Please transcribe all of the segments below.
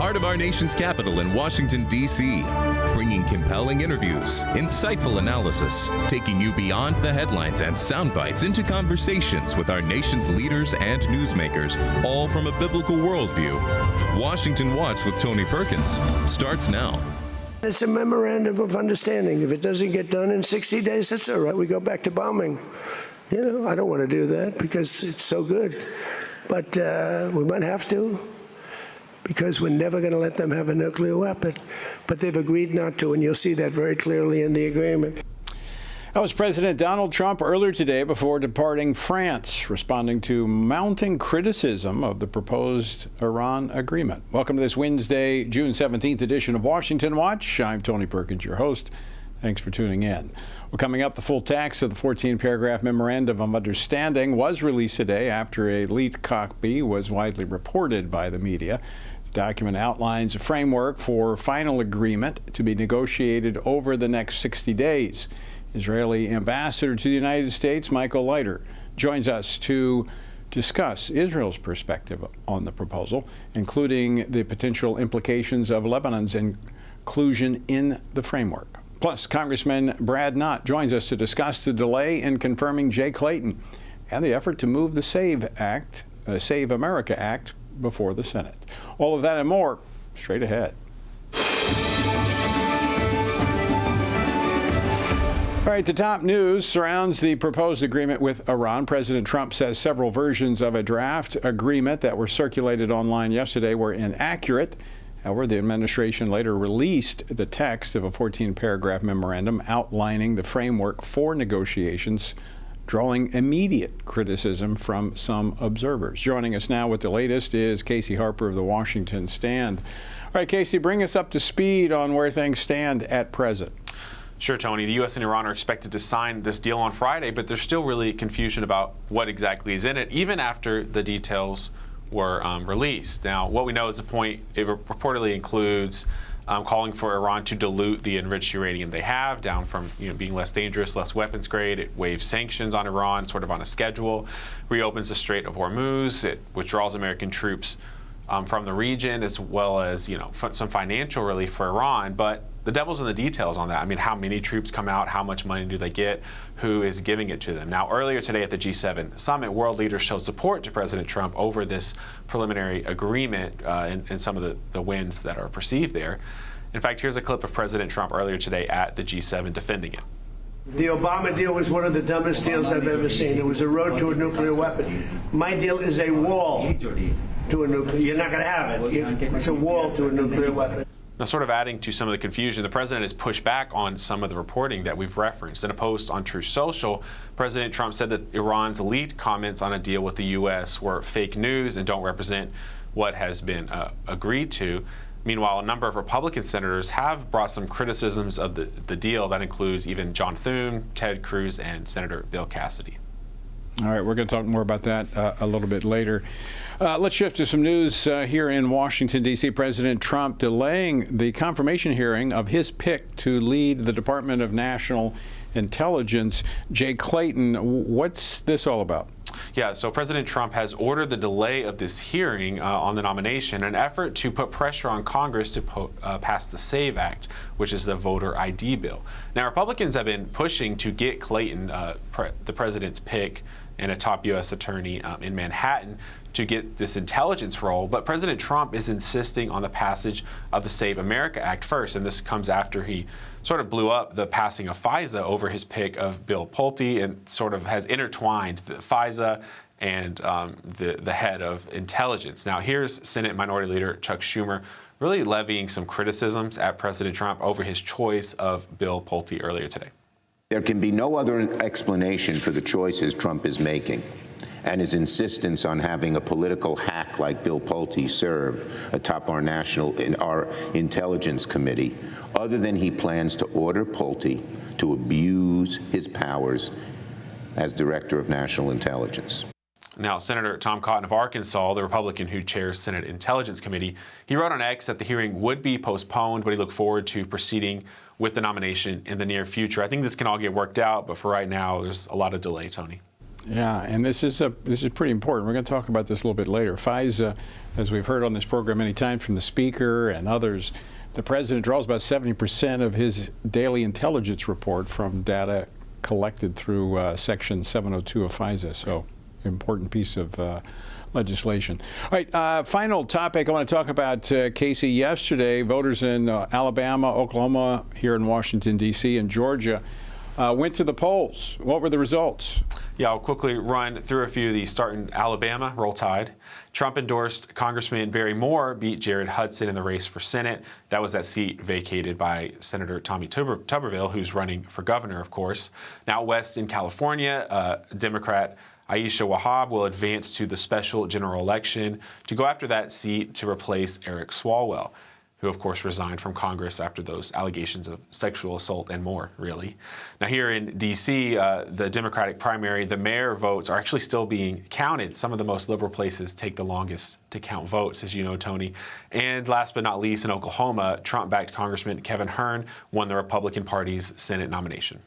heart of our nation's capital in Washington, D.C., bringing compelling interviews, insightful analysis, taking you beyond the headlines and sound bites into conversations with our nation's leaders and newsmakers, all from a biblical worldview. Washington Watch with Tony Perkins starts now. It's a memorandum of understanding. If it doesn't get done in 60 days, that's all right. We go back to bombing. You know, I don't want to do that because it's so good. But we might have to, because we're never going to let them have a nuclear weapon. But they've agreed not to, and you'll see that very clearly in the agreement. That was President Donald Trump earlier today before departing France, responding to mounting criticism of the proposed Iran agreement. Welcome to this Wednesday, June 17th edition of Washington Watch. I'm Tony Perkins, your host. Thanks for tuning in. Well, coming up, the full text of the 14-paragraph Memorandum of Understanding was released today after a leaked copy was widely reported by the media. The document outlines a framework for final agreement to be negotiated over the next 60 days. Israeli Ambassador to the United States, Michael Leiter, joins us to discuss Israel's perspective on the proposal, including the potential implications of Lebanon's inclusion in the framework. Plus, Congressman Brad Knott joins us to discuss the delay in confirming Jay Clayton and the effort to move the Save America Act before the Senate. All of that and more straight ahead. All right, the top news surrounds the proposed agreement with Iran. President Trump says several versions of a draft agreement that were circulated online yesterday were inaccurate. However, the administration later released the text of a 14-paragraph memorandum outlining the framework for negotiations, drawing immediate criticism from some observers. Joining us now with the latest is Casey Harper of the Washington Stand. All right, Casey, bring us up to speed on where things stand at present. Sure, Tony. The U.S. and Iran are expected to sign this deal on Friday, but there's still really confusion about what exactly is in it, even after the details were released. Now, what we know is the point, it reportedly includes calling for Iran to dilute the enriched uranium they have down from being less dangerous, less weapons grade. It waives sanctions on Iran, sort of on a schedule, reopens the Strait of Hormuz. It withdraws American troops from the region, as well as some financial relief for Iran. But the devil's in the details on that. I mean, how many troops come out? How much money do they get? Who is giving it to them? Now, earlier today at the G7 summit, world leaders showed support to President Trump over this preliminary agreement and some of the wins that are perceived there. In fact, here's a clip of President Trump earlier today at the G7 defending it. The Obama deal was one of the dumbest deals I've ever seen. It was a road to a nuclear weapon. My deal is a wall to a nuclear. You're not going to have it. It's a wall to a nuclear weapon. Now, sort of adding to some of the confusion, the president has pushed back on some of the reporting that we've referenced. In a post on Truth Social, President Trump said that Iran's leaked comments on a deal with the U.S. were fake news and don't represent what has been agreed to. Meanwhile, a number of Republican senators have brought some criticisms of the deal. That includes even John Thune, Ted Cruz, and Senator Bill Cassidy. All right, we're going to talk more about that a little bit later. Let's shift to some news here in Washington, D.C. President Trump delaying the confirmation hearing of his pick to lead the Department of National Intelligence. Jay Clayton, what's this all about? Yeah, so President Trump has ordered the delay of this hearing on the nomination, an effort to put pressure on Congress to pass the SAVE Act, which is the voter ID bill. Now, Republicans have been pushing to get Clayton, the president's pick, and a top U.S. attorney in Manhattan to get this intelligence role, but President Trump is insisting on the passage of the Save America Act first, and this comes after he sort of blew up the passing of FISA over his pick of Bill Pulte, and sort of has intertwined the FISA and the head of intelligence. Now, here's Senate Minority Leader Chuck Schumer really levying some criticisms at President Trump over his choice of Bill Pulte earlier today. There can be no other explanation for the choices Trump is making, and his insistence on having a political hack like Bill Pulte serve atop our Intelligence Committee, other than he plans to order Pulte to abuse his powers as Director of National Intelligence. Now, Senator Tom Cotton of Arkansas, the Republican who chairs Senate Intelligence Committee, he wrote on X that the hearing would be postponed, but he looked forward to proceeding with the nomination in the near future. I think this can all get worked out, but for right now, there's a lot of delay, Tony. Yeah, and this is pretty important. We're going to talk about this a little bit later. FISA, as we've heard on this program many times from the speaker and others, the president draws about 70% of his daily intelligence report from data collected through Section 702 of FISA. So, important piece of legislation. All right, final topic I want to talk about, Casey. Yesterday, voters in Alabama, Oklahoma, here in Washington, D.C., and Georgia went to the polls. What were the results? Yeah, I'll quickly run through a few of these. Starting in Alabama, roll tide. Trump-endorsed Congressman Barry Moore beat Jared Hudson in the race for Senate. That was that seat vacated by Senator Tommy Tuberville, who's running for governor, of course. Now west in California, Democrat Aisha Wahab will advance to the special general election to go after that seat to replace Eric Swalwell, who, of course, resigned from Congress after those allegations of sexual assault and more, really. Now, here in D.C., the Democratic primary, the mayor votes are actually still being counted. Some of the most liberal places take the longest to count votes, as you know, Tony. And last but not least, in Oklahoma, Trump-backed Congressman Kevin Hern won the Republican Party's Senate nomination.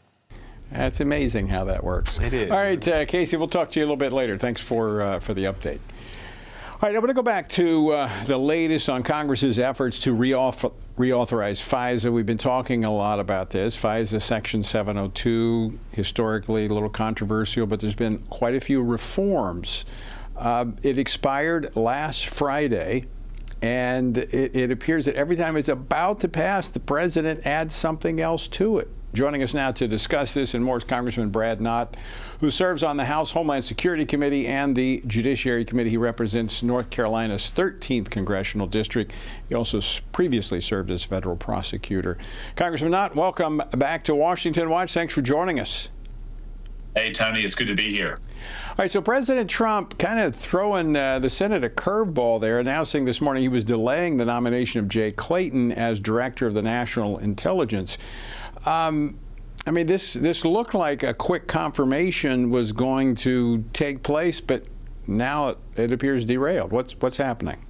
That's amazing how that works. It is. All right, Casey, we'll talk to you a little bit later. Thanks for the update. All right, I'm going to go back to the latest on Congress's efforts to reauthorize FISA. We've been talking a lot about this. FISA Section 702, historically a little controversial, but there's been quite a few reforms. It expired last Friday, and it appears that every time it's about to pass, the president adds something else to it. Joining us now to discuss this and more is Congressman Brad Knott, who serves on the House Homeland Security Committee and the Judiciary Committee. He represents North Carolina's 13th Congressional District. He also previously served as federal prosecutor. Congressman Knott, welcome back to Washington Watch. Thanks for joining us. Hey, Tony, it's good to be here. All right, so President Trump kind of throwing the Senate a curveball there, announcing this morning he was delaying the nomination of Jay Clayton as Director of the National Intelligence. I mean, this looked like a quick confirmation was going to take place, but now it appears derailed. What's happening?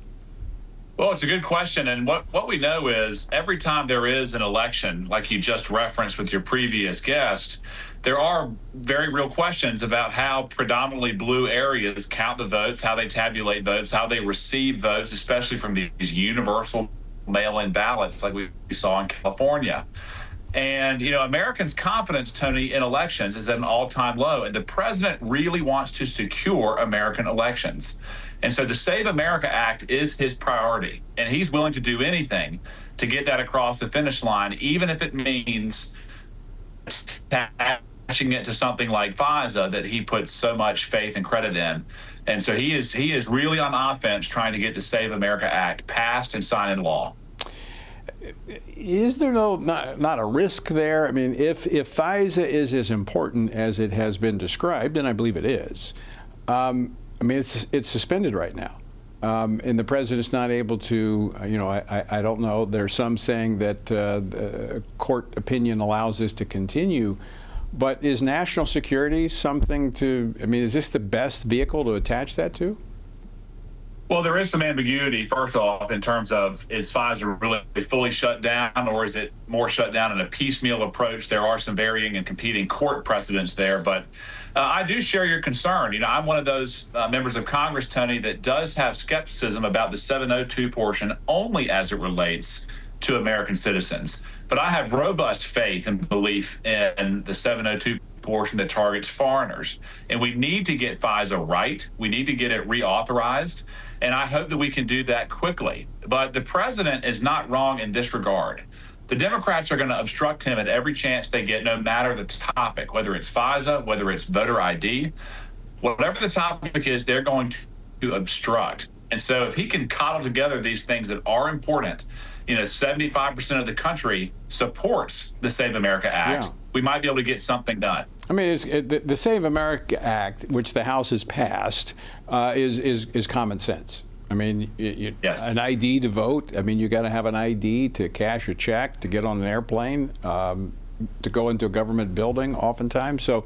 Well, it's a good question. And what we know is every time there is an election, like you just referenced with your previous guest, there are very real questions about how predominantly blue areas count the votes, how they tabulate votes, how they receive votes, especially from these universal mail-in ballots like we saw in California. And, you know, Americans' confidence, Tony, in elections is at an all-time low. And the president really wants to secure American elections. And so the Save America Act is his priority. And he's willing to do anything to get that across the finish line, even if it means attaching it to something like FISA that he puts so much faith and credit in. And so he is really on offense trying to get the Save America Act passed and signed into law. Is there not a risk there? I mean, if FISA is as important as it has been described, and I believe it is, I mean, it's suspended right now. And the president's not able to, I don't know. There's some saying that the court opinion allows this to continue. But is national security something to, I mean, is this the best vehicle to attach that to? Well, there is some ambiguity, first off, in terms of is Pfizer really fully shut down or is it more shut down in a piecemeal approach? There are some varying and competing court precedents there. But I do share your concern. You know, I'm one of those members of Congress, Tony, that does have skepticism about the 702 portion only as it relates to American citizens. But I have robust faith and belief in the 702 portion that targets foreigners. And we need to get FISA right. We need to get it reauthorized. And I hope that we can do that quickly. But the president is not wrong in this regard. The Democrats are going to obstruct him at every chance they get, no matter the topic, whether it's FISA, whether it's voter ID, whatever the topic is, they're going to obstruct. And so if he can coddle together these things that are important, 75% of the country supports the Save America Act. Yeah. We might be able to get something done. I mean, the Save America Act, which the House has passed, is common sense. I mean, yes. An ID to vote. I mean, you got to have an ID to cash a check, to get on an airplane, to go into a government building oftentimes. So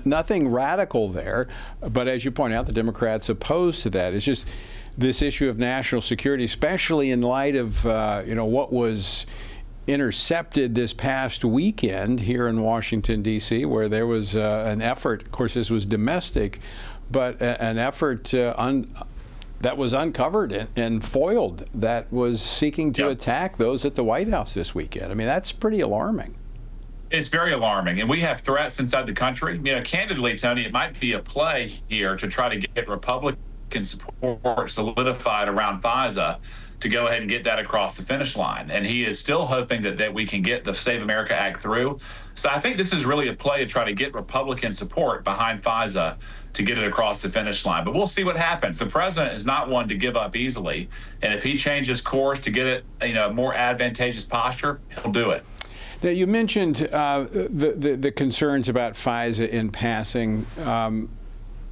nothing radical there. But as you point out, the Democrats opposed to that. It's just this issue of national security, especially in light of what was intercepted this past weekend here in Washington, D.C., where there was an effort. Of course, this was domestic, but an effort that was uncovered and foiled that was seeking to attack those at the White House this weekend. I mean, that's pretty alarming. It's very alarming, and we have threats inside the country. Candidly, Tony, it might be a play here to try to get Republican support solidified around FISA to go ahead and get that across the finish line. And he is still hoping that we can get the Save America Act through. So I think this is really a play to try to get Republican support behind FISA to get it across the finish line. But we'll see what happens. The president is not one to give up easily. And if he changes course to get it, a more advantageous posture, he'll do it. Now, you mentioned the concerns about FISA in passing,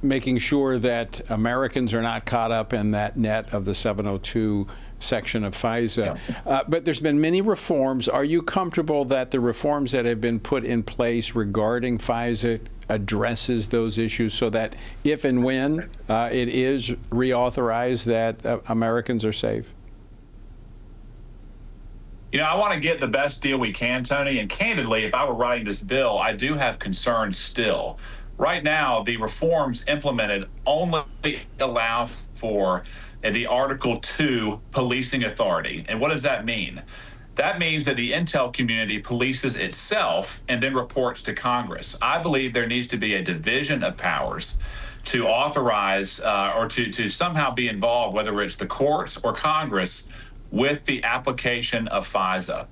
making sure that Americans are not caught up in that net of the 702 section of FISA. But there's been many reforms. Are you comfortable that the reforms that have been put in place regarding FISA addresses those issues so that if and when it is reauthorized, that Americans are safe? I want to get the best deal we can, Tony. And candidly, if I were writing this bill, I do have concerns still. Right now, the reforms implemented only allow for the Article 2 policing authority. And what does that mean? That means that the intel community polices itself and then reports to Congress. I believe there needs to be a division of powers to authorize or to somehow be involved, whether it's the courts or Congress, with the application of FISA.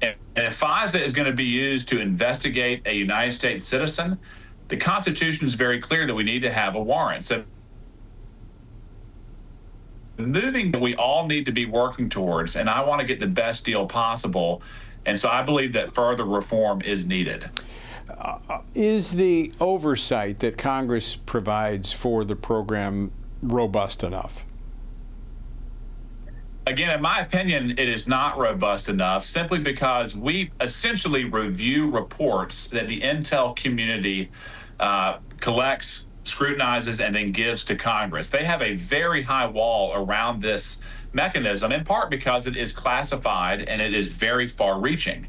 And if FISA is going to be used to investigate a United States citizen, the Constitution is very clear that we need to have a warrant. So moving that we all need to be working towards, and I want to get the best deal possible. And so I believe that further reform is needed. Is the oversight that Congress provides for the program robust enough? Again, in my opinion, it is not robust enough simply because we essentially review reports that the intel community collects, scrutinizes, and then gives to Congress. They have a very high wall around this mechanism, in part because it is classified and it is very far-reaching.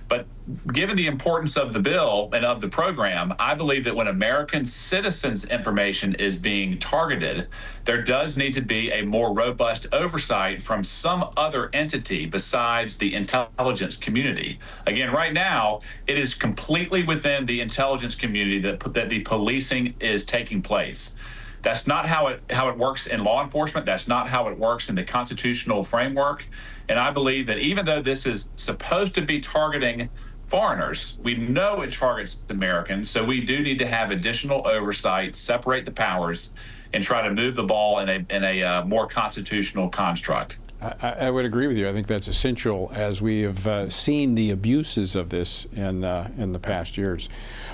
But given the importance of the bill and of the program, I believe that when American citizens' information is being targeted, there does need to be a more robust oversight from some other entity besides the intelligence community. Again, right now, it is completely within the intelligence community that the policing is taking place. That's not how it works in law enforcement. That's not how it works in the constitutional framework. And I believe that even though this is supposed to be targeting foreigners, we know it targets Americans. So we do need to have additional oversight, separate the powers, and try to move the ball in a more constitutional construct. I would agree with you. I think that's essential as we have seen the abuses of this in the past years.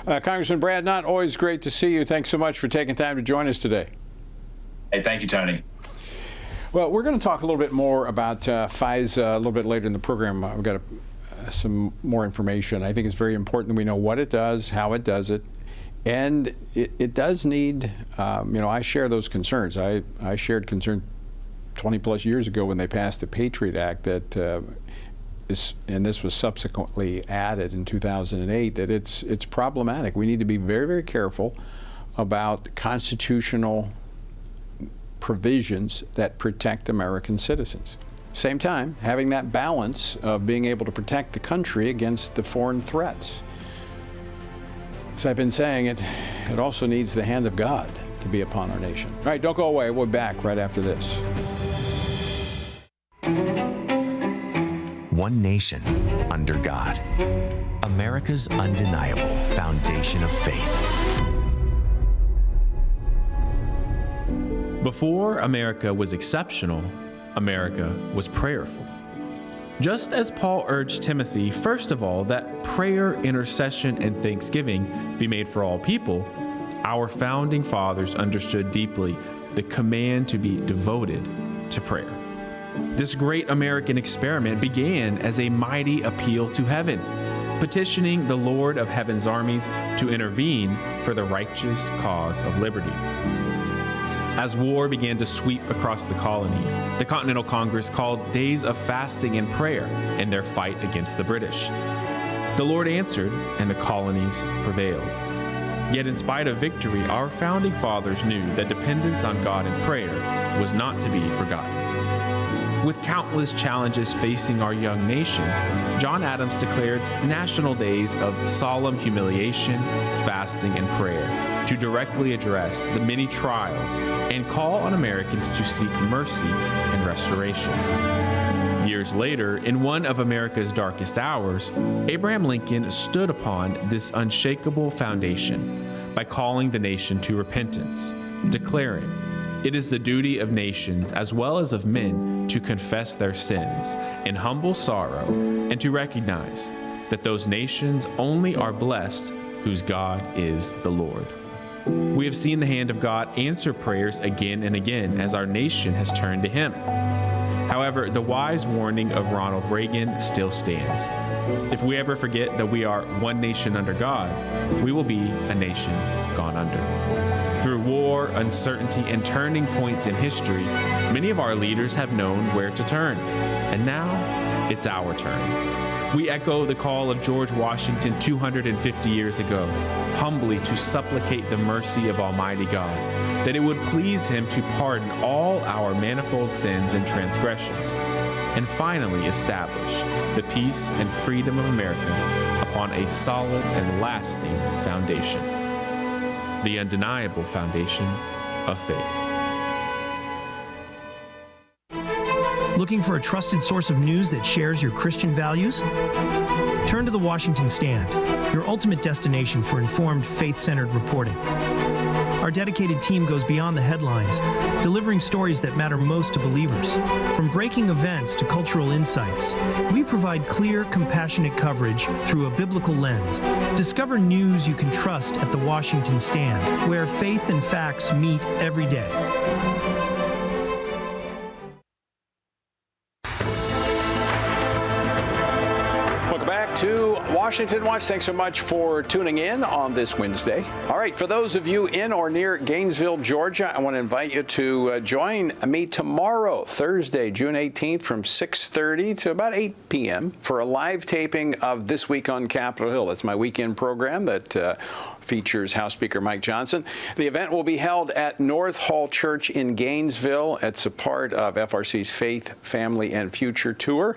Congressman Brad Nutt, always great to see you. Thanks so much for taking time to join us today. Hey, thank you, Tony. Well, we're going to talk a little bit more about FISA a little bit later in the program. We've got some more information. I think it's very important that we know what it does, how it does it, and it does need, I share those concerns. I shared concern 20 plus years ago when they passed the Patriot Act that and this was subsequently added in 2008, that it's problematic. We need to be very, very careful about constitutional provisions that protect American citizens. Same time, having that balance of being able to protect the country against the foreign threats. As I've been saying, it also needs the hand of God to be upon our nation. All right, don't go away. We'll be back right after this. One nation under God. America's undeniable foundation of faith. Before America was exceptional, America was prayerful. Just as Paul urged Timothy, first of all, that prayer, intercession, and thanksgiving be made for all people, our founding fathers understood deeply the command to be devoted to prayer. This great American experiment began as a mighty appeal to heaven, petitioning the Lord of heaven's armies to intervene for the righteous cause of liberty. As war began to sweep across the colonies, the Continental Congress called days of fasting and prayer in their fight against the British. The Lord answered, and the colonies prevailed. Yet in spite of victory, our founding fathers knew that dependence on God in prayer was not to be forgotten. With countless challenges facing our young nation, John Adams declared national days of solemn humiliation, fasting, and prayer to directly address the many trials and call on Americans to seek mercy and restoration. Years later, in one of America's darkest hours, Abraham Lincoln stood upon this unshakable foundation by calling the nation to repentance, declaring, "It is the duty of nations as well as of men to confess their sins in humble sorrow and to recognize that those nations only are blessed whose God is the Lord." We have seen the hand of God answer prayers again and again as our nation has turned to Him. However, the wise warning of Ronald Reagan still stands. If we ever forget that we are one nation under God, we will be a nation gone under. Through war, uncertainty, and turning points in history, many of our leaders have known where to turn. And now, it's our turn. We echo the call of George Washington 250 years ago, humbly to supplicate the mercy of Almighty God, that it would please Him to pardon all our manifold sins and transgressions, and finally establish the peace and freedom of America upon a solid and lasting foundation, the undeniable foundation of faith. Looking for a trusted source of news that shares your Christian values? Turn to the Washington Stand, your ultimate destination for informed, faith-centered reporting. Our dedicated team goes beyond the headlines, delivering stories that matter most to believers. From breaking events to cultural insights, we provide clear, compassionate coverage through a biblical lens. Discover news you can trust at the Washington Stand, where faith and facts meet every day. To Washington Watch. Thanks so much for tuning in on this Wednesday. All right, for those of you in or near Gainesville, Georgia, I want to invite you to join me tomorrow, Thursday, June 18th, from 6:30 to about 8 p.m. for a live taping of This Week on Capitol Hill. That's my weekend program that features House Speaker Mike Johnson. The event will be held at North Hall Church in Gainesville. It's a part of FRC's Faith, Family, and Future Tour.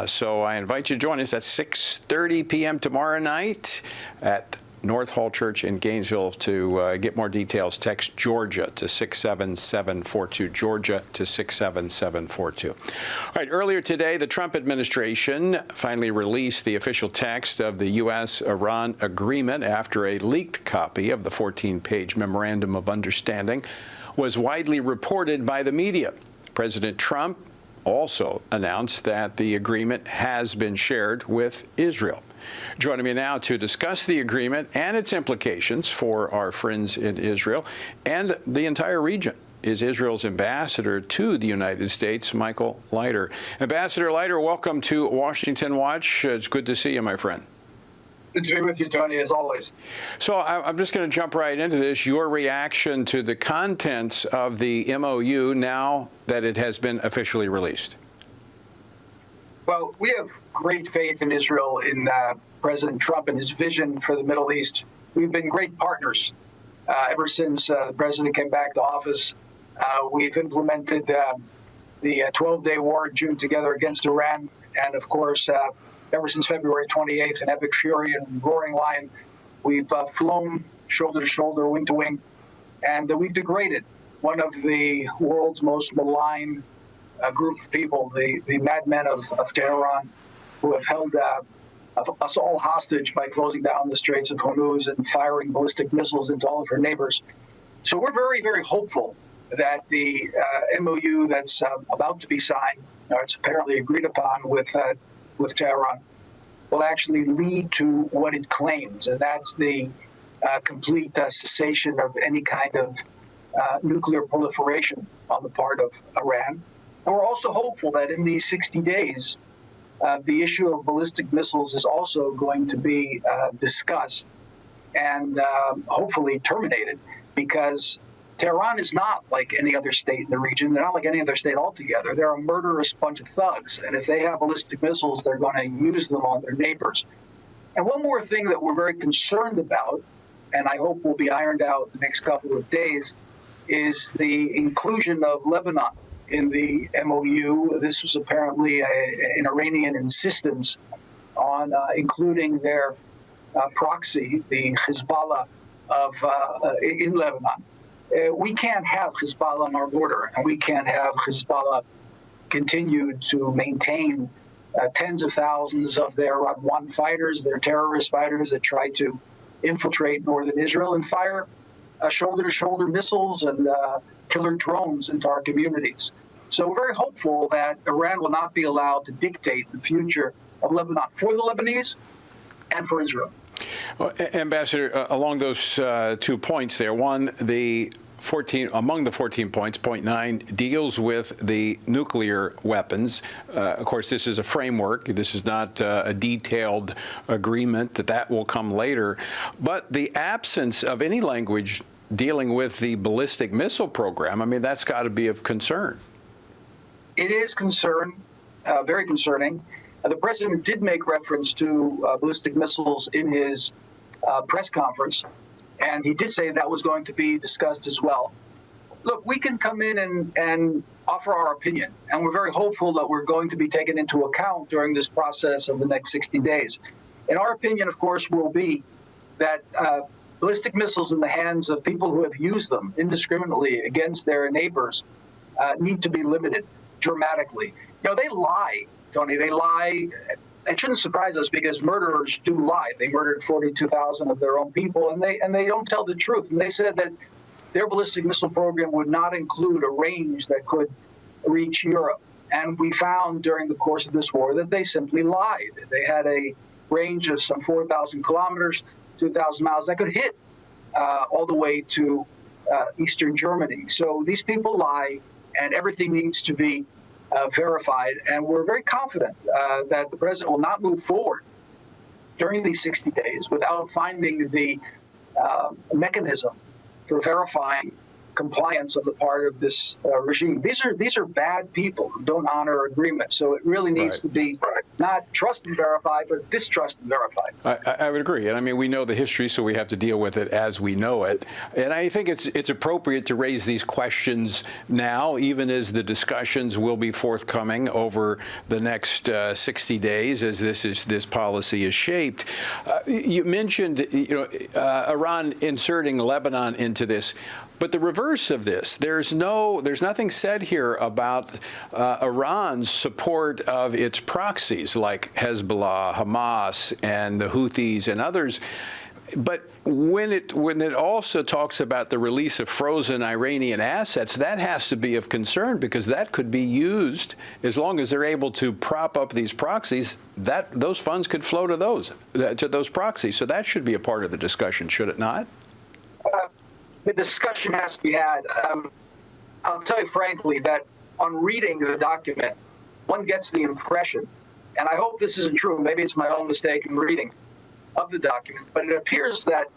So I invite you to join us at 6:30 p.m. tomorrow night at North Hall Church in Gainesville. To get more details, text Georgia to 67742. Georgia to 67742. All right, earlier today, the Trump administration finally released the official text of the U.S.-Iran agreement after a leaked copy of the 14-page Memorandum of Understanding was widely reported by the media. President Trump also announced that the agreement has been shared with Israel. Joining me now to discuss the agreement and its implications for our friends in Israel and the entire region is Israel's ambassador to the United States, Michael Leiter. Ambassador Leiter, welcome to Washington Watch. It's good to see you, my friend. Good to be with you, Tony, as always. So I'm just going to jump right into this. Your reaction to the contents of the MOU now that it has been officially released. Well, we have great faith in Israel, in President Trump and his vision for the Middle East. We've been great partners ever since the president came back to office. We've implemented the 12-day war in June together against Iran. And, of course, ever since February 28th, in epic fury and roaring lion, we've flown shoulder to shoulder, wing to wing, and we've degraded one of the world's most malign group of people, the madmen of Tehran, who have held us all hostage by closing down the Straits of Hormuz and firing ballistic missiles into all of her neighbors. So we're very, very hopeful that the MOU that's about to be signed, or it's apparently agreed upon with Tehran, will actually lead to what it claims, and that's the complete cessation of any kind of nuclear proliferation on the part of Iran. And we're also hopeful that in these 60 days, the issue of ballistic missiles is also going to be discussed and hopefully terminated, because Tehran is not like any other state in the region. They're not like any other state altogether. They're a murderous bunch of thugs. And if they have ballistic missiles, they're going to use them on their neighbors. And one more thing that we're very concerned about, and I hope will be ironed out in the next couple of days, is the inclusion of Lebanon in the MOU. This was apparently an Iranian insistence on including their proxy, the Hezbollah in Lebanon. We can't have Hezbollah on our border, and we can't have Hezbollah continue to maintain tens of thousands of their one fighters, their terrorist fighters that try to infiltrate northern Israel and fire shoulder-to-shoulder missiles and killer drones into our communities. So we're very hopeful that Iran will not be allowed to dictate the future of Lebanon for the Lebanese and for Israel. Well, Ambassador, along those 2 points there, one, among the 14 points, point 9 deals with the nuclear weapons. Of course, this is a framework. This is not a detailed agreement. That will come later. But the absence of any language dealing with the ballistic missile program, I mean, that's got to be of concern. It is very concerning. The president did make reference to ballistic missiles in his press conference, and he did say that was going to be discussed as well. Look, we can come in and offer our opinion, and we're very hopeful that we're going to be taken into account during this process of the next 60 days. And our opinion, of course, will be that ballistic missiles in the hands of people who have used them indiscriminately against their neighbors need to be limited dramatically. You know, they lie, Tony. They lie. It shouldn't surprise us because murderers do lie. They murdered 42,000 of their own people, and they don't tell the truth. And they said that their ballistic missile program would not include a range that could reach Europe. And we found during the course of this war that they simply lied. They had a range of some 4,000 kilometers, 2,000 miles that could hit all the way to eastern Germany. So these people lie, and everything needs to be verified. And we're very confident that the president will not move forward during these 60 days without finding the mechanism for verifying compliance on the part of this regime. These are bad people who don't honor agreements. So it really needs to be not trust and verify, but distrust and verify. I would agree. And I mean, we know the history, so we have to deal with it as we know it. And I think it's appropriate to raise these questions now, even as the discussions will be forthcoming over the next 60 days as this policy is shaped. You mentioned Iran inserting Lebanon into this. But the reverse of this, there's nothing said here about Iran's support of its proxies like Hezbollah, Hamas, and the Houthis and others. But when it also talks about the release of frozen Iranian assets, that has to be of concern because that could be used as long as they're able to prop up these proxies. Those funds could flow to those proxies. So that should be a part of the discussion, should it not? The discussion has to be had. I'll tell you frankly that on reading the document, one gets the impression, and I hope this isn't true, maybe it's my own mistake in reading of the document, but it appears that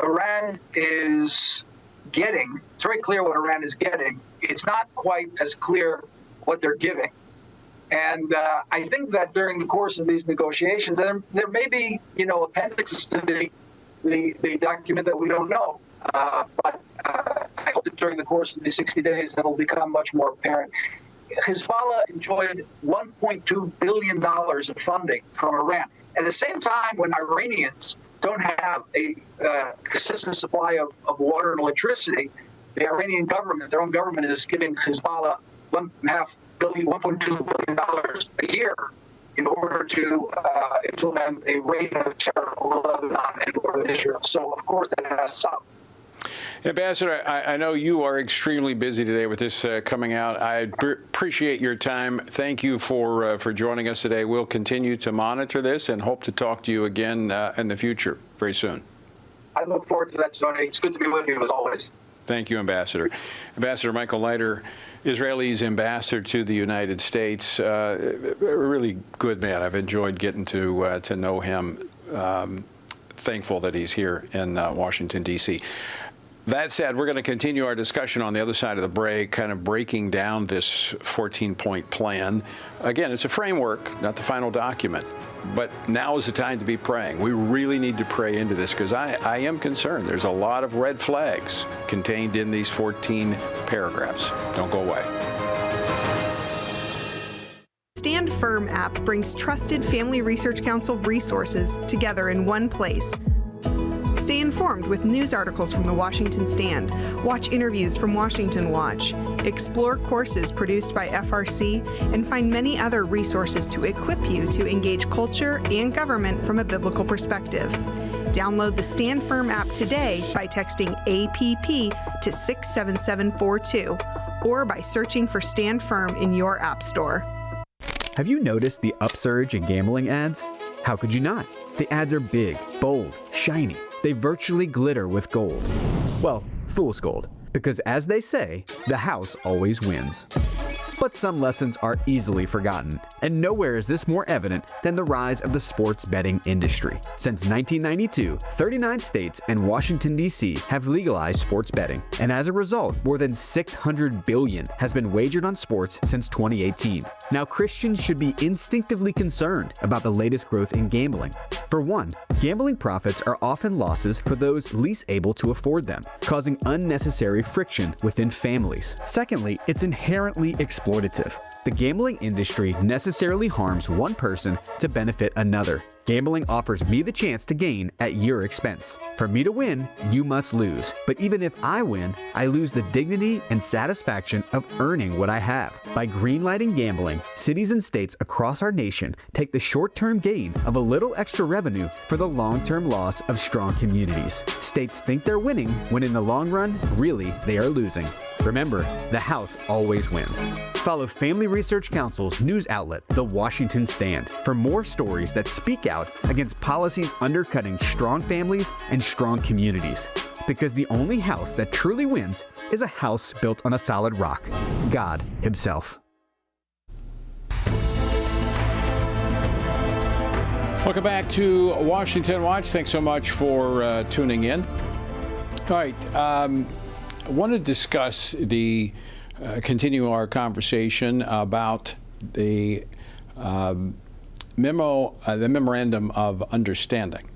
Iran is getting, it's very clear what Iran is getting. It's not quite as clear what they're giving. And I think that during the course of these negotiations, there may be, appendixes to the document that we don't know. But I hope that during the course of the 60 days, that'll become much more apparent. Hezbollah enjoyed $1.2 billion of funding from Iran. At the same time, when Iranians don't have a consistent supply of water and electricity, the Iranian government, their own government, is giving Hezbollah $1.2 billion a year in order to implement a reign of terror over Lebanon and over Israel. So, of course, that has to stop. Ambassador, I know you are extremely busy today with this coming out. I appreciate your time. Thank you for joining us today. We'll continue to monitor this and hope to talk to you again in the future very soon. I look forward to that, Tony. It's good to be with you as always. Thank you, Ambassador. Ambassador Michael Leiter, Israel's ambassador to the United States, a really good man. I've enjoyed getting to know him. Thankful that he's here in Washington, D.C. That said, we're going to continue our discussion on the other side of the break, kind of breaking down this 14-point plan. Again, it's a framework, not the final document. But now is the time to be praying. We really need to pray into this because I am concerned. There's a lot of red flags contained in these 14 paragraphs. Don't go away. Stand Firm app brings trusted Family Research Council resources together in one place. Stay informed with news articles from the Washington Stand, watch interviews from Washington Watch, explore courses produced by FRC, and find many other resources to equip you to engage culture and government from a biblical perspective. Download the Stand Firm app today by texting APP to 67742 or by searching for Stand Firm in your app store. Have you noticed the upsurge in gambling ads? How could you not? The ads are big, bold, shiny. They virtually glitter with gold. Well, fool's gold, because as they say, the house always wins. But some lessons are easily forgotten, and nowhere is this more evident than the rise of the sports betting industry. Since 1992, 39 states and Washington, D.C. have legalized sports betting, and as a result, more than $600 billion has been wagered on sports since 2018. Now, Christians should be instinctively concerned about the latest growth in gambling. For one, gambling profits are often losses for those least able to afford them, causing unnecessary friction within families. Secondly, it's inherently exploitative. The gambling industry necessarily harms one person to benefit another. Gambling offers me the chance to gain at your expense. For me to win, you must lose. But even if I win, I lose the dignity and satisfaction of earning what I have. By greenlighting gambling, cities and states across our nation take the short-term gain of a little extra revenue for the long-term loss of strong communities. States think they're winning when in the long run, really, they are losing. Remember, the house always wins. Follow Family Research Council's news outlet, The Washington Stand, for more stories that speak out against policies undercutting strong families and strong communities. Because the only house that truly wins is a house built on a solid rock, God Himself. Welcome back to Washington Watch. Thanks so much for tuning in. All right. I want to discuss continue our conversation about the memorandum of understanding.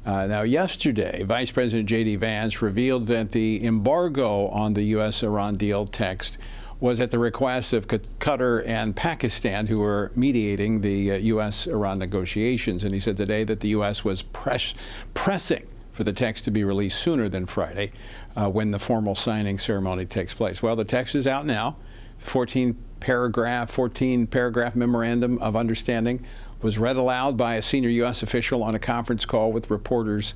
Now, yesterday, Vice President J.D. Vance revealed that the embargo on the U.S.-Iran deal text was at the request of Qatar and Pakistan, who were mediating the U.S.-Iran negotiations. And he said today that the U.S. was pressing for the text to be released sooner than Friday, when the formal signing ceremony takes place. Well, the text is out now. 14-paragraph memorandum of understanding was read aloud by a senior U.S. official on a conference call with reporters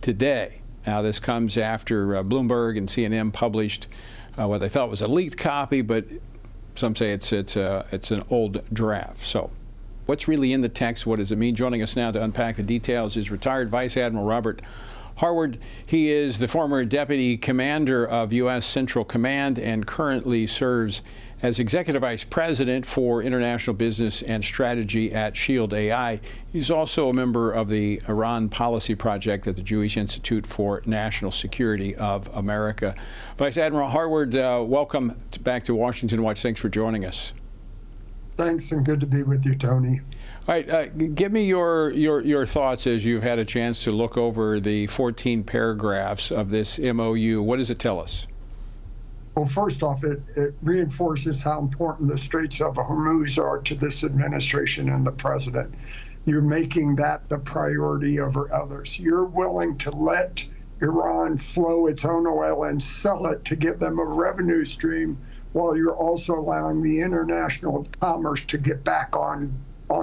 today. Now, this comes after Bloomberg and CNN published what they thought was a leaked copy, but some say it's an old draft. So, what's really in the text? What does it mean? Joining us now to unpack the details is retired Vice Admiral Robert Harward. He is the former Deputy Commander of U.S. Central Command and currently serves as Executive Vice President for International Business and Strategy at Shield AI. He's also a member of the Iran Policy Project at the Jewish Institute for National Security of America. Vice Admiral Harward, welcome back to Washington Watch. Thanks for joining us. Thanks, and good to be with you, Tony. All right, give me your thoughts as you've had a chance to look over the 14 paragraphs of this MOU. What does it tell us? Well, first off, it reinforces how important the Straits of Hormuz are to this administration and the president. You're making that the priority over others. You're willing to let Iran flow its own oil and sell it to give them a revenue stream, while you're also allowing the international commerce to get back on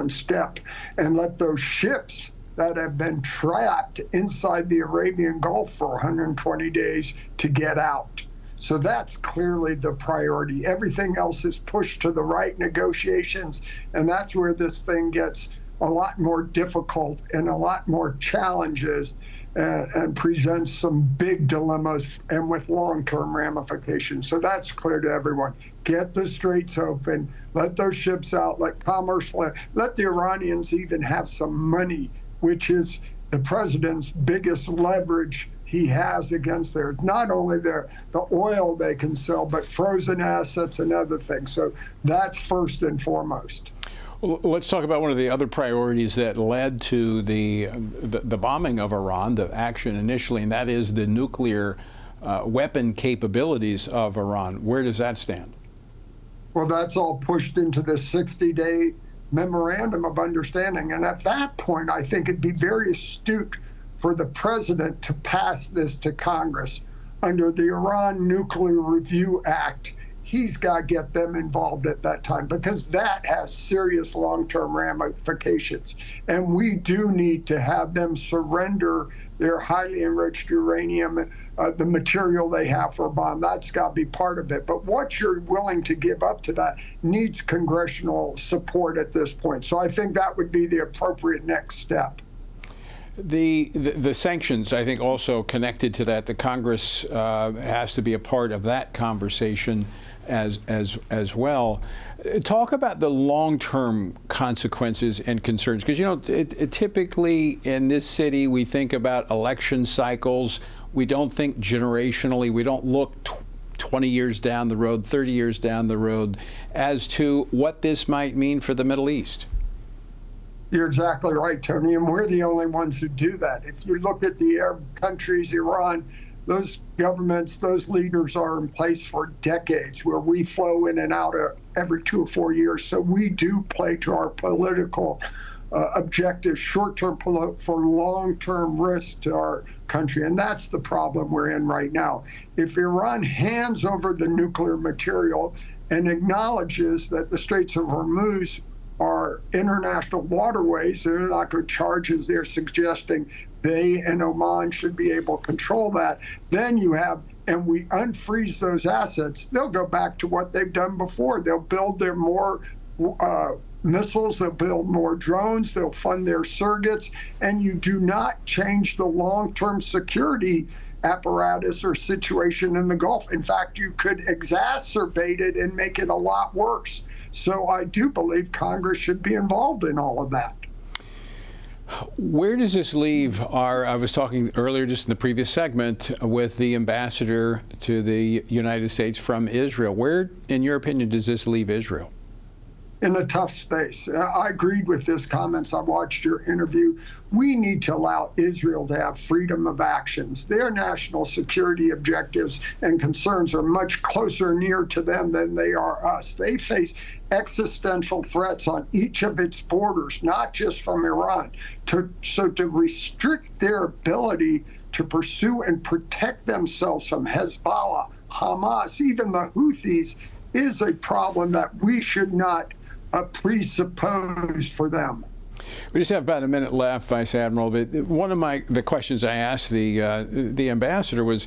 step and let those ships that have been trapped inside the Arabian Gulf for 120 days to get out. So that's clearly the priority. Everything else is pushed to the right, negotiations, and that's where this thing gets a lot more difficult and a lot more challenges and presents some big dilemmas and with long-term ramifications. So that's clear to everyone. Get the straits open, let those ships out, let commerce, let the Iranians even have some money, which is the president's biggest leverage he has against there. Not only the oil they can sell, but frozen assets and other things. So that's first and foremost. Well, let's talk about one of the other priorities that led to the bombing of Iran, the action initially, and that is the nuclear weapon capabilities of Iran. Where does that stand? Well, that's all pushed into the 60-day memorandum of understanding. And at that point, I think it'd be very astute for the president to pass this to Congress. Under the Iran Nuclear Review Act, he's got to get them involved at that time, because that has serious long-term ramifications. And we do need to have them surrender their highly enriched uranium, the material they have for a bomb. That's got to be part of it. But what you're willing to give up to that needs congressional support at this point. So I think that would be the appropriate next step. The sanctions, I think, also connected to that. The Congress has to be a part of that conversation as well. Talk about the long-term consequences and concerns, because typically in this city we think about election cycles. We don't think generationally. We don't look 20 years down the road, 30 years down the road, as to what this might mean for the Middle East. You're exactly right, Tony, and we're the only ones who do that. If you look at the Arab countries, Iran, those governments, those leaders are in place for decades, where we flow in and out every 2 or 4 years. So we do play to our political objectives, short-term for long-term risk to our country. And that's the problem we're in right now. If Iran hands over the nuclear material and acknowledges that the Straits of Hormuz are international waterways, they're not going to charge as they're suggesting they and Oman should be able to control that. Then you have, and we unfreeze those assets, they'll go back to what they've done before. They'll build their more missiles, they'll build more drones, they'll fund their surrogates, and you do not change the long-term security apparatus or situation in the Gulf. In fact, you could exacerbate it and make it a lot worse. So I do believe Congress should be involved in all of that. Where does this leave I was talking earlier just in the previous segment with the ambassador to the United States from Israel. Where, in your opinion, does this leave Israel? In a tough space. I agreed with his comments. I watched your interview. We need to allow Israel to have freedom of actions. Their national security objectives and concerns are much closer near to them than they are us. They existential threats on each of its borders, not just from Iran. So to restrict their ability to pursue and protect themselves from Hezbollah, Hamas, even the Houthis, is a problem that we should not presuppose for them. We just have about a minute left, Vice Admiral, but one of the questions I asked the ambassador was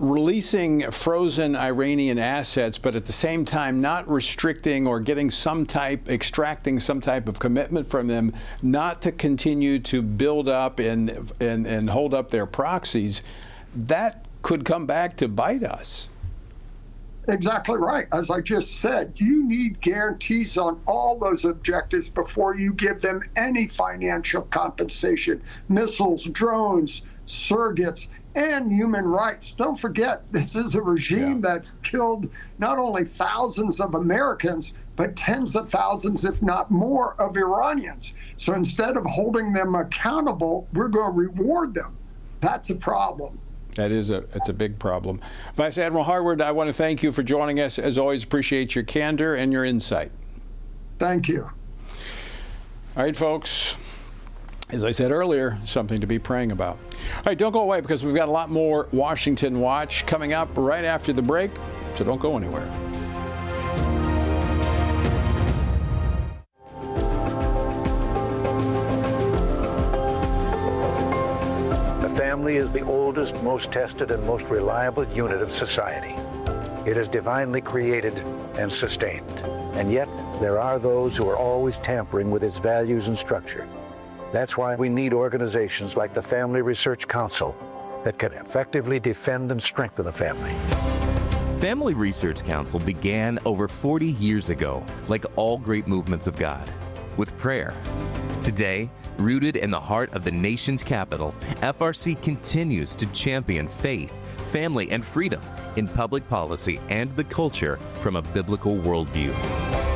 releasing frozen Iranian assets, but at the same time not restricting or getting extracting some type of commitment from them not to continue to build up and hold up their proxies. That could come back to bite us. Exactly right. As I just said, you need guarantees on all those objectives before you give them any financial compensation. Missiles, drones, surrogates, and human rights. Don't forget, this is a regime that's killed not only thousands of Americans, but tens of thousands, if not more, of Iranians. So instead of holding them accountable, we're going to reward them. That's a problem. It's a big problem. Vice Admiral Harward, I want to thank you for joining us. As always, appreciate your candor and your insight. Thank you. All right, folks. As I said earlier, something to be praying about. All right, don't go away because we've got a lot more Washington Watch coming up right after the break, so don't go anywhere. Family is the oldest, most tested, and most reliable unit of society. It is divinely created and sustained. And yet, there are those who are always tampering with its values and structure. That's why we need organizations like the Family Research Council that can effectively defend and strengthen the family. Family Research Council began over 40 years ago, like all great movements of God. with prayer. Today, rooted in the heart of the nation's capital, FRC continues to champion faith, family, and freedom in public policy and the culture from a biblical worldview.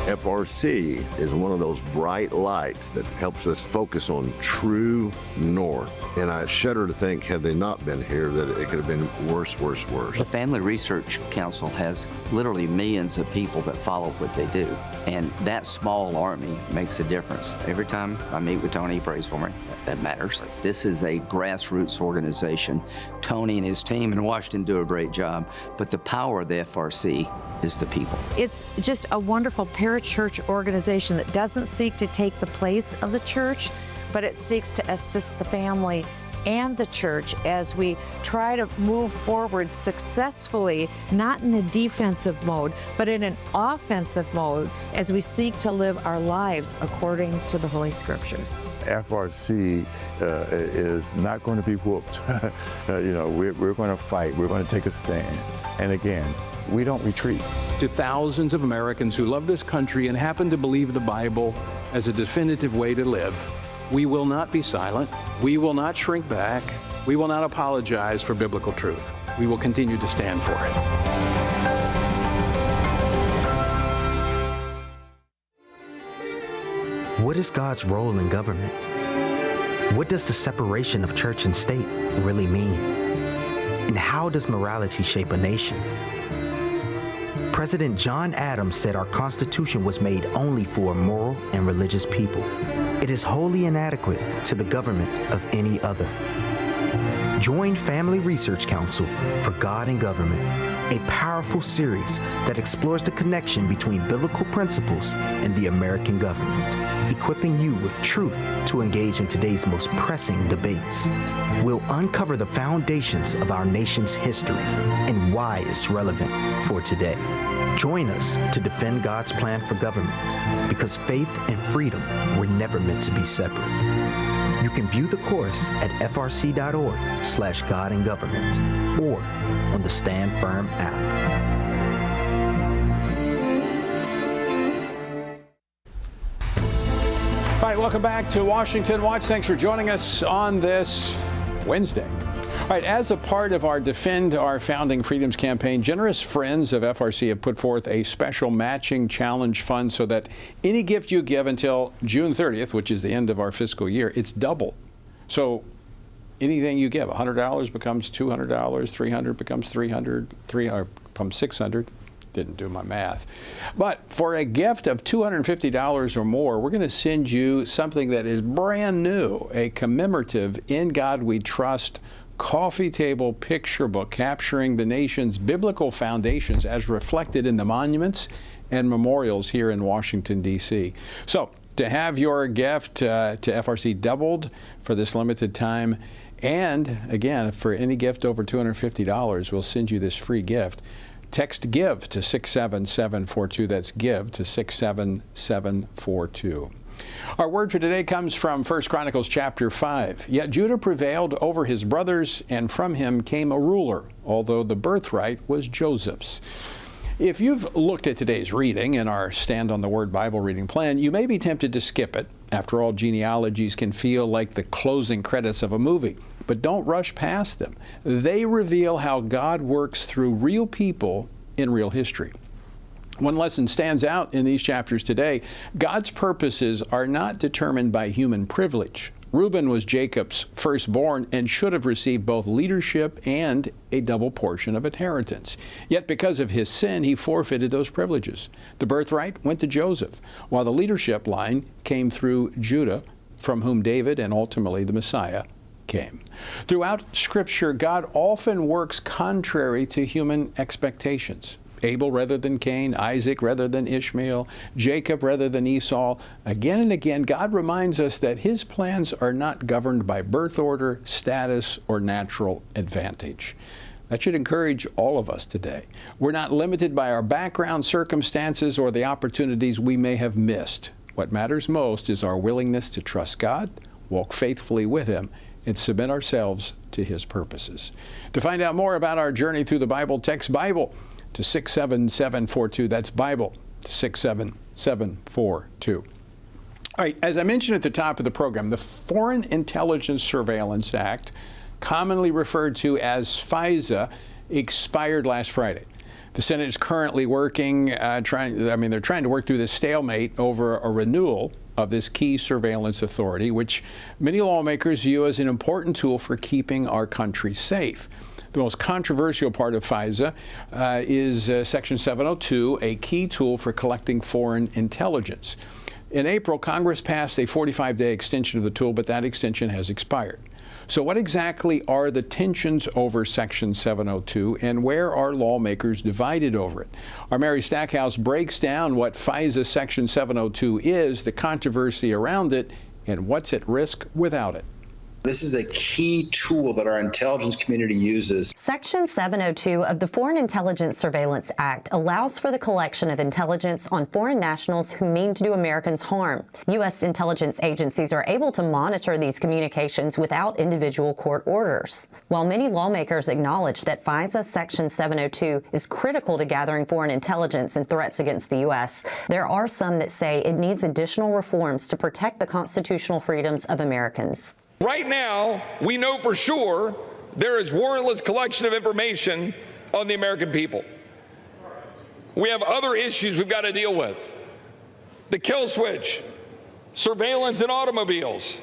FRC is one of those bright lights that helps us focus on true north. And I shudder to think, had they not been here, that it could have been worse. The Family Research Council has literally millions of people that follow what they do. And that small army makes a difference. Every time I meet with Tony, he prays for me. That matters. This is a grassroots organization. Tony and his team in Washington do a great job, but the power of the FRC is the people. It's just a wonderful parachurch organization that doesn't seek to take the place of the church, but it seeks to assist the family and the church as we try to move forward successfully, not in a defensive mode, but in an offensive mode as we seek to live our lives according to the Holy Scriptures. FRC is not going to be whooped. We're going to fight. We're going to take a stand. And again, we don't retreat. To thousands of Americans who love this country and happen to believe the Bible as a definitive way to live, we will not be silent. We will not shrink back. We will not apologize for biblical truth. We will continue to stand for it. What is God's role in government? What does the separation of church and state really mean? And how does morality shape a nation? President John Adams said our Constitution was made only for a moral and religious people. It is wholly inadequate to the government of any other. Join Family Research Council for God and Government, a powerful series that explores the connection between biblical principles and the American government, equipping you with truth to engage in today's most pressing debates. We'll uncover the foundations of our nation's history and why it's relevant for today. Join us to defend God's plan for government, because faith and freedom were never meant to be separate. You can view the course at frc.org/God and Government or on the Stand Firm app. All right, welcome back to Washington Watch. Thanks for joining us on this Wednesday. All right, as a part of our Defend Our Founding Freedoms campaign, generous friends of FRC have put forth a special matching challenge fund so that any gift you give until June 30th, which is the end of our fiscal year, it's double. So anything you give, $100 becomes $200, $300 becomes $300, $300 becomes $600. Didn't do my math. But for a gift of $250 or more, we're going to send you something that is brand new, a commemorative In God We Trust coffee table picture book capturing the nation's biblical foundations as reflected in the monuments and memorials here in Washington, D.C. So to have your gift to FRC doubled for this limited time, and again, for any gift over $250, we'll send you this free gift. Text GIVE to 67742. That's GIVE to 67742. Our word for today comes from 1 Chronicles chapter 5. Yet Judah prevailed over his brothers, and from him came a ruler, although the birthright was Joseph's. If you've looked at today's reading in our Stand on the Word Bible reading plan, you may be tempted to skip it. After all, genealogies can feel like the closing credits of a movie. But don't rush past them. They reveal how God works through real people in real history. One lesson stands out in these chapters today. God's purposes are not determined by human privilege. Reuben was Jacob's firstborn and should have received both leadership and a double portion of inheritance. Yet because of his sin, he forfeited those privileges. The birthright went to Joseph, while the leadership line came through Judah, from whom David and ultimately the Messiah came. Throughout Scripture, God often works contrary to human expectations. Abel rather than Cain, Isaac rather than Ishmael, Jacob rather than Esau. Again and again, God reminds us that his plans are not governed by birth order, status, or natural advantage. That should encourage all of us today. We're not limited by our background, circumstances, or the opportunities we may have missed. What matters most is our willingness to trust God, walk faithfully with him, and submit ourselves to his purposes. To find out more about our journey through the Bible, text Bible to 67742. That's Bible to 67742. All right, as I mentioned at the top of the program, the Foreign Intelligence Surveillance Act, commonly referred to as FISA, expired last Friday. The Senate is currently working, they're trying to work through this stalemate over a renewal of this key surveillance authority, which many lawmakers view as an important tool for keeping our country safe. The most controversial part of FISA is Section 702, a key tool for collecting foreign intelligence. In April, Congress passed a 45-day extension of the tool, but that extension has expired. So what exactly are the tensions over Section 702, and where are lawmakers divided over it? Our Mary Stackhouse breaks down what FISA Section 702 is, the controversy around it, and what's at risk without it. This is a key tool that our intelligence community uses. Section 702 of the Foreign Intelligence Surveillance Act allows for the collection of intelligence on foreign nationals who mean to do Americans harm. U.S. intelligence agencies are able to monitor these communications without individual court orders. While many lawmakers acknowledge that FISA Section 702 is critical to gathering foreign intelligence and threats against the U.S., there are some that say it needs additional reforms to protect the constitutional freedoms of Americans. Right now, we know for sure there is warrantless collection of information on the American people. We have other issues we've got to deal with. The kill switch, surveillance in automobiles,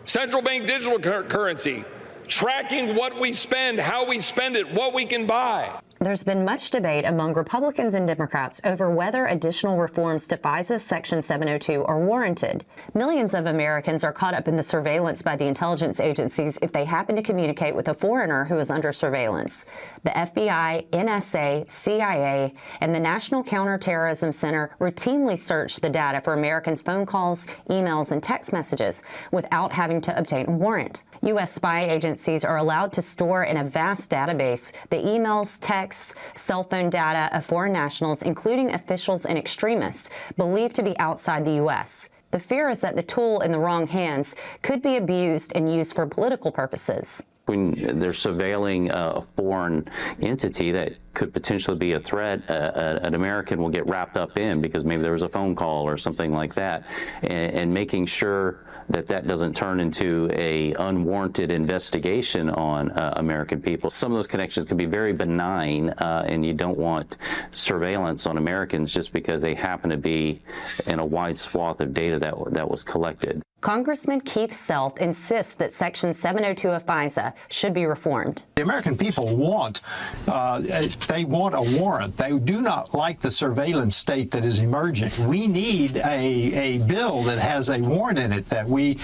central bank digital currency, tracking what we spend, how we spend it, what we can buy. There's been much debate among Republicans and Democrats over whether additional reforms to FISA Section 702 are warranted. Millions of Americans are caught up in the surveillance by the intelligence agencies if they happen to communicate with a foreigner who is under surveillance. The FBI, NSA, CIA, and the National Counterterrorism Center routinely search the data for Americans' phone calls, emails, and text messages without having to obtain a warrant. U.S. spy agencies are allowed to store in a vast database the emails, texts, cell phone data of foreign nationals, including officials and extremists, believed to be outside the U.S. The fear is that the tool in the wrong hands could be abused and used for political purposes. When they're surveilling a foreign entity that could potentially be a threat, an American will get wrapped up in because maybe there was a phone call or something like that, and making sure that that doesn't turn into a unwarranted investigation on American people. Some of those connections can be very benign, and you don't want surveillance on Americans just because they happen to be in a wide swath of data that was collected. Congressman Keith Self insists that Section 702 of FISA should be reformed. The American people want a warrant. They do not like the surveillance state that is emerging. We need a bill that has a warrant in it, that we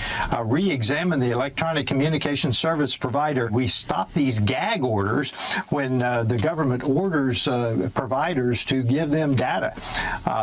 re-examine the electronic communication service provider. We stop these gag orders when the government orders providers to give them data.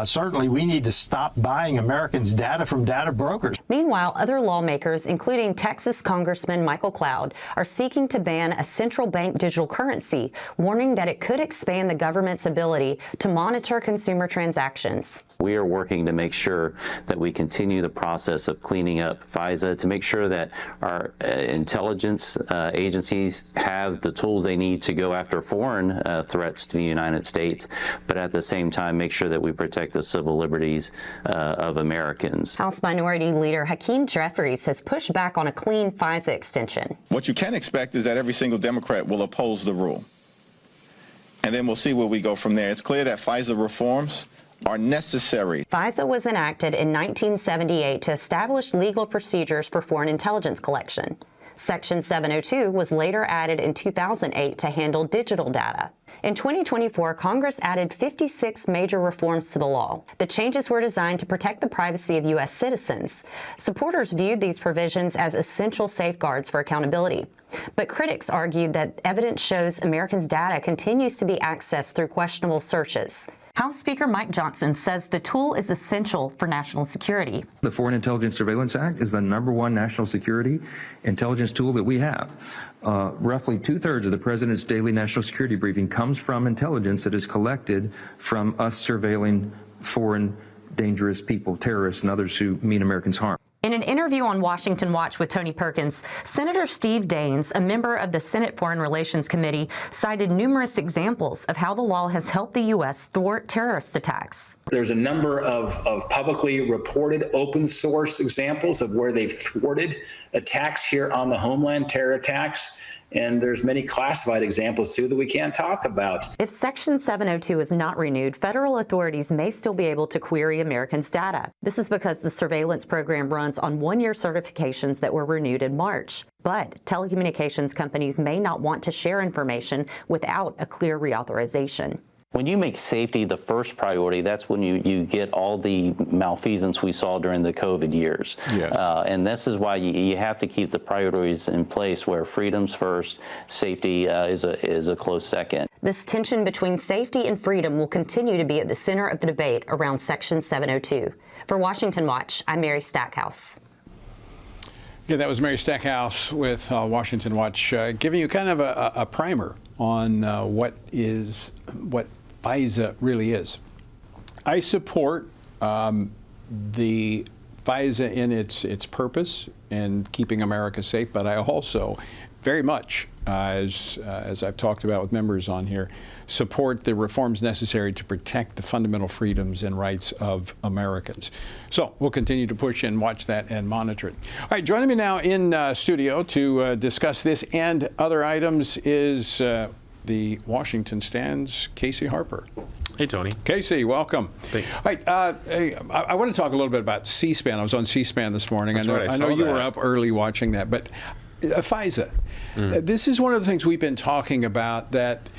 Certainly, we need to stop buying Americans' data from data brokers. Meanwhile, other lawmakers, including Texas Congressman Michael Cloud, are seeking to ban a central bank digital currency, warning that it could expand the government's ability to monitor consumer transactions. We are working to make sure that we continue the process of cleaning up FISA, to make sure that our intelligence agencies have the tools they need to go after foreign threats to the United States, but at the same time make sure that we protect the civil liberties of Americans. House Minority Leader Hakeem Jeffries has pushed back on a clean FISA extension. What you can expect is that every single Democrat will oppose the rule. And then we'll see where we go from there. It's clear that FISA reforms are necessary. FISA was enacted in 1978 to establish legal procedures for foreign intelligence collection. Section 702 was later added in 2008 to handle digital data. In 2024, Congress added 56 major reforms to the law. The changes were designed to protect the privacy of U.S. citizens. Supporters viewed these provisions as essential safeguards for accountability. But critics argued that evidence shows Americans' data continues to be accessed through questionable searches. House Speaker Mike Johnson says the tool is essential for national security. The Foreign Intelligence Surveillance Act is the #1 national security intelligence tool that we have. Roughly 2/3 of the President's daily national security briefing comes from intelligence that is collected from us surveilling foreign dangerous people, terrorists, and others who mean Americans harm. In an interview on Washington Watch with Tony Perkins, Senator Steve Daines, a member of the Senate Foreign Relations Committee, cited numerous examples of how the law has helped the U.S. thwart terrorist attacks. There's a number of publicly reported open source examples of where they've thwarted attacks here on the homeland, terror attacks. And there's many classified examples, too, that we can't talk about. If Section 702 is not renewed, federal authorities may still be able to query Americans' data. This is because the surveillance program runs on one-year certifications that were renewed in March. But telecommunications companies may not want to share information without a clear reauthorization. When you make safety the first priority, that's when you get all the malfeasance we saw during the COVID years. Yes. And this is why you have to keep the priorities in place where freedom's first, safety is a close second. This tension between safety and freedom will continue to be at the center of the debate around Section 702. For Washington Watch, I'm Mary Stackhouse. Yeah, that was Mary Stackhouse with Washington Watch, giving you kind of a primer on what FISA really is. I support the FISA in its purpose and keeping America safe, but I also very much, as I've talked about with members on here, support the reforms necessary to protect the fundamental freedoms and rights of Americans. So we'll continue to push and watch that and monitor it. All right, joining me now in studio to discuss this and other items is the Washington Stand's Casey Harper. Hey, Tony. Casey, welcome. Thanks. All right, I want to talk a little bit about C-SPAN. I was on C-SPAN this morning. That's right, I know you were up early watching that, but FISA. This is one of the things we've been talking about, that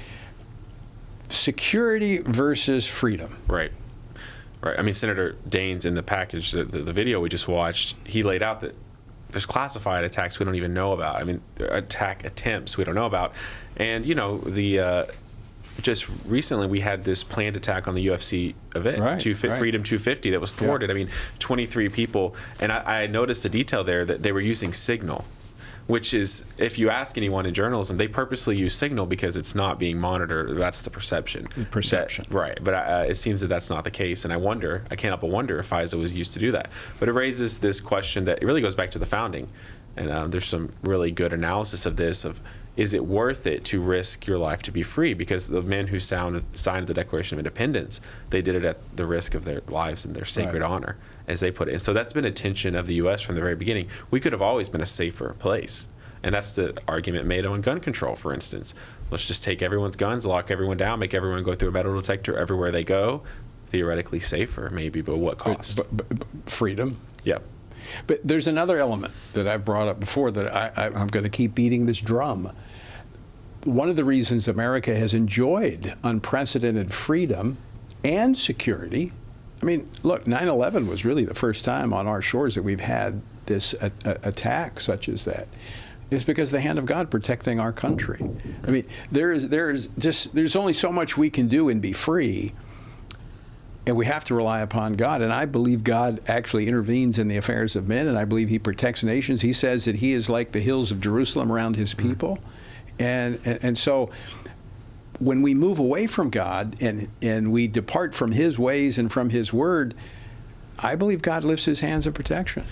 security versus freedom. Right. Right. I mean, Senator Daines in the package, the video we just watched, he laid out that there's classified attacks we don't even know about. I mean, attack attempts we don't know about. And, you know, just recently we had this planned attack on the UFC event, Freedom 250, that was thwarted. Yeah. I mean, 23 people. And I noticed a detail there that they were using Signal, which is, if you ask anyone in journalism, they purposely use Signal because it's not being monitored. That's the perception. Right. But it seems that that's not the case. And I can't help but wonder if FISA was used to do that. But it raises this question that it really goes back to the founding. And there's some really good analysis of this, of is it worth it to risk your life to be free? Because the men who signed the Declaration of Independence, they did it at the risk of their lives and their sacred honor, as they put it. And so that's been a tension of the U.S. from the very beginning. We could have always been a safer place. And that's the argument made on gun control, for instance. Let's just take everyone's guns, lock everyone down, make everyone go through a metal detector everywhere they go. Theoretically safer, maybe, but what cost? But freedom. Yep. But there's another element that I've brought up before that I'm going to keep beating this drum. One of the reasons America has enjoyed unprecedented freedom and security, I mean, look, 9/11 was really the first time on our shores that we've had this attack such as that. It's because the hand of God protecting our country. I mean, there's only so much we can do and be free. And we have to rely upon God. And I believe God actually intervenes in the affairs of men, and I believe he protects nations. He says that he is like the hills of Jerusalem around his people. And so when we move away from God and we depart from his ways and from his word, I believe God lifts his hands of protection.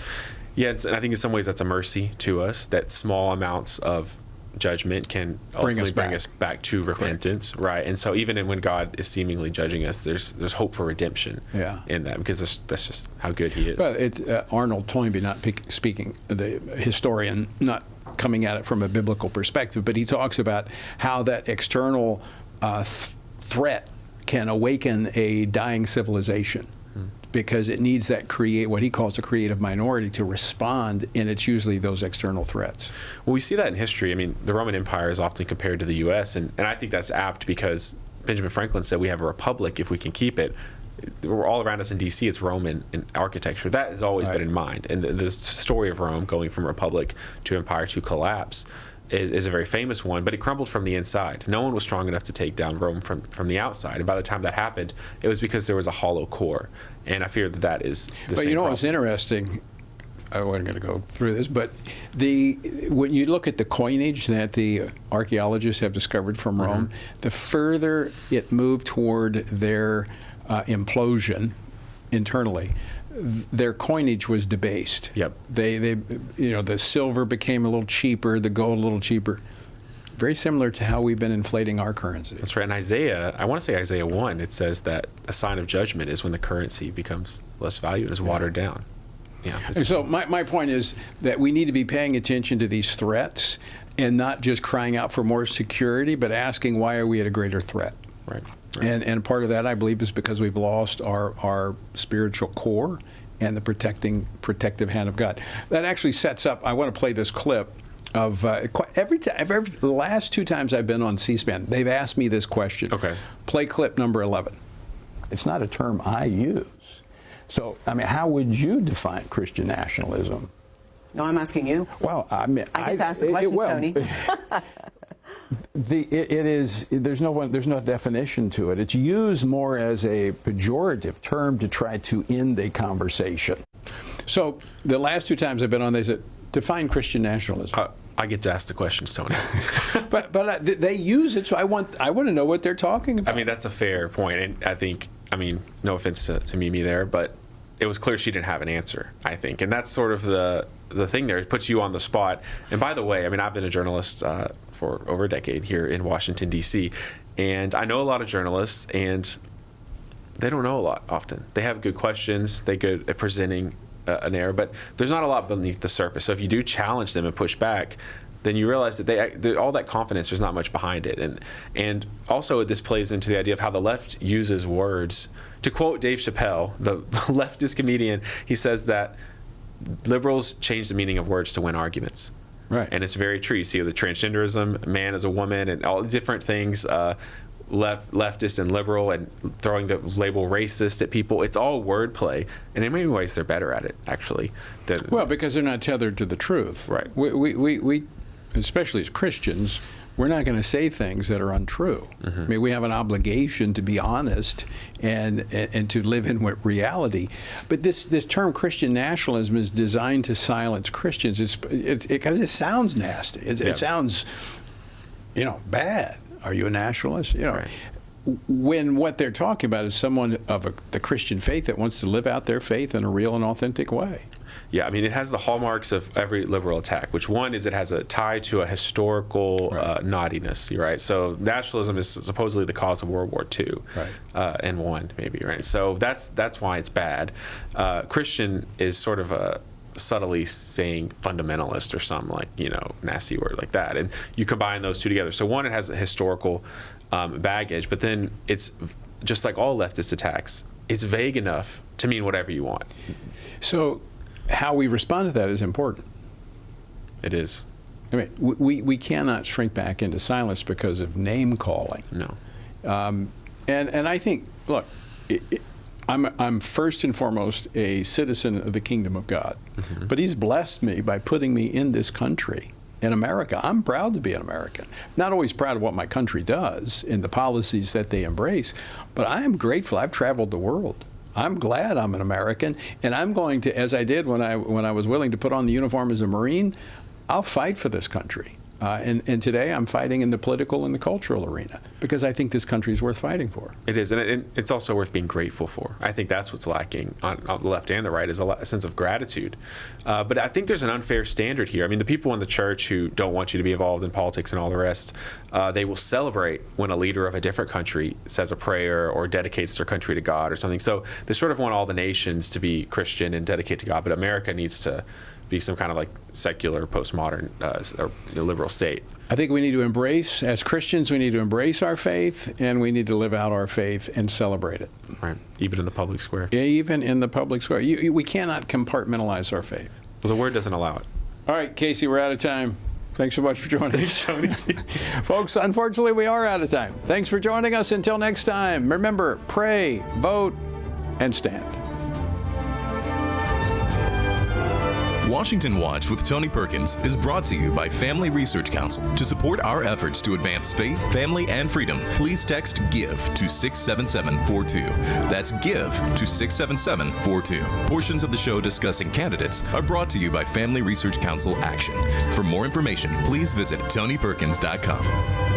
Yeah, and I think in some ways that's a mercy to us, that small amounts of judgment can ultimately bring us back to repentance. Correct. Right? And so even when God is seemingly judging us, there's hope for redemption in that, because that's just how good he is. Well, Arnold Toynbee, not speaking, the historian, not coming at it from a biblical perspective, but he talks about how that external threat can awaken a dying civilization. Because it needs that what he calls a creative minority to respond, and it's usually those external threats. Well, we see that in history. I mean, the Roman Empire is often compared to the U.S., and I think that's apt because Benjamin Franklin said we have a republic if we can keep it. We're all around us in D.C., it's Roman in architecture. That has always been in mind. And the story of Rome going from republic to empire to collapse is a very famous one, but it crumbled from the inside. No one was strong enough to take down Rome from the outside. And by the time that happened, it was because there was a hollow core. And I fear that is the same But you know problem. what's interesting? I wasn't going to go through this, but when you look at the coinage that the archaeologists have discovered from Rome, the further it moved toward their implosion internally, their coinage was debased. Yep. They the silver became a little cheaper, the gold a little cheaper. Very similar to how we've been inflating our currency. That's right. In Isaiah, I want to say Isaiah 1, it says that a sign of judgment is when the currency becomes less value and is watered down. Yeah. And so my point is that we need to be paying attention to these threats and not just crying out for more security, but asking why are we at a greater threat? Right. And part of that, I believe, is because we've lost our spiritual core and the protective hand of God. That actually sets up, I want to play this clip of the last 2 times I've been on C-SPAN, they've asked me this question. Okay. Play clip number 11. It's not a term I use. So, I mean, how would you define Christian nationalism? No, I'm asking you. Well, I mean, I get to ask the question, Tony. There's no definition to it. It's used more as a pejorative term to try to end a conversation. So the last 2 times I've been on, they said, define Christian nationalism. I get to ask the questions, Tony. but they use it, so I want to know what they're talking about. I mean, that's a fair point, and I think, no offense to Mimi there, but it was clear she didn't have an answer, I think. And that's sort of the thing there. It puts you on the spot. And by the way, I've been a journalist for over a decade here in Washington, D.C., and I know a lot of journalists, and they don't know a lot often. They have good questions. They're good at presenting an error, but there's not a lot beneath the surface. So if you do challenge them and push back, then you realize that all that confidence, there's not much behind it. And also this plays into the idea of how the left uses words. To quote Dave Chappelle, the leftist comedian, he says that liberals change the meaning of words to win arguments. Right. And it's very true. You see the transgenderism, man as a woman, and all different things, leftist and liberal, and throwing the label racist at people. It's all wordplay, and in many ways they're better at it, actually. Well, because they're not tethered to the truth. Right. We especially as Christians, we're not going to say things that are untrue. Mm-hmm. I mean, we have an obligation to be honest and to live in reality. But this term Christian nationalism is designed to silence Christians because it sounds nasty. It sounds, bad. Are you a nationalist? Right. When what they're talking about is someone of the Christian faith that wants to live out their faith in a real and authentic way. Yeah, it has the hallmarks of every liberal attack, which one is it has a tie to a historical naughtiness, right? So nationalism is supposedly the cause of World War II, and won, maybe, right? So that's why it's bad. Christian is sort of a subtly saying fundamentalist or some nasty word like that, and you combine those two together. So one, it has a historical baggage, but then it's just like all leftist attacks, it's vague enough to mean whatever you want. So how we respond to that is important. It is. We cannot shrink back into silence because of name calling. No. And I think, look, I'm first and foremost a citizen of the kingdom of God. Mm-hmm. But he's blessed me by putting me in this country, in America. I'm proud to be an American. Not always proud of what my country does and the policies that they embrace, but I am grateful. I've traveled the world. I'm glad I'm an American, and I'm going to, as I did when I was willing to put on the uniform as a Marine, I'll fight for this country. And today I'm fighting in the political and the cultural arena because I think this country is worth fighting for. It is, and it's also worth being grateful for. I think that's what's lacking on the left and the right is a sense of gratitude. But I think there's an unfair standard here. The people in the church who don't want you to be involved in politics and all the rest, they will celebrate when a leader of a different country says a prayer or dedicates their country to God or something. So they sort of want all the nations to be Christian and dedicate to God, but America needs to be some kind of secular, postmodern, or liberal state. I think we need to embrace, as Christians, we need to embrace our faith, and we need to live out our faith and celebrate it. Right, even in the public square. Even in the public square. We cannot compartmentalize our faith. Well, the word doesn't allow it. All right, Casey, we're out of time. Thanks so much for joining us, Tony. Folks, unfortunately, we are out of time. Thanks for joining us. Until next time, remember, pray, vote, and stand. Washington Watch with Tony Perkins is brought to you by Family Research Council. To support our efforts to advance faith, family, and freedom, please text GIVE to 67742. That's GIVE to 67742. Portions of the show discussing candidates are brought to you by Family Research Council Action. For more information, please visit TonyPerkins.com.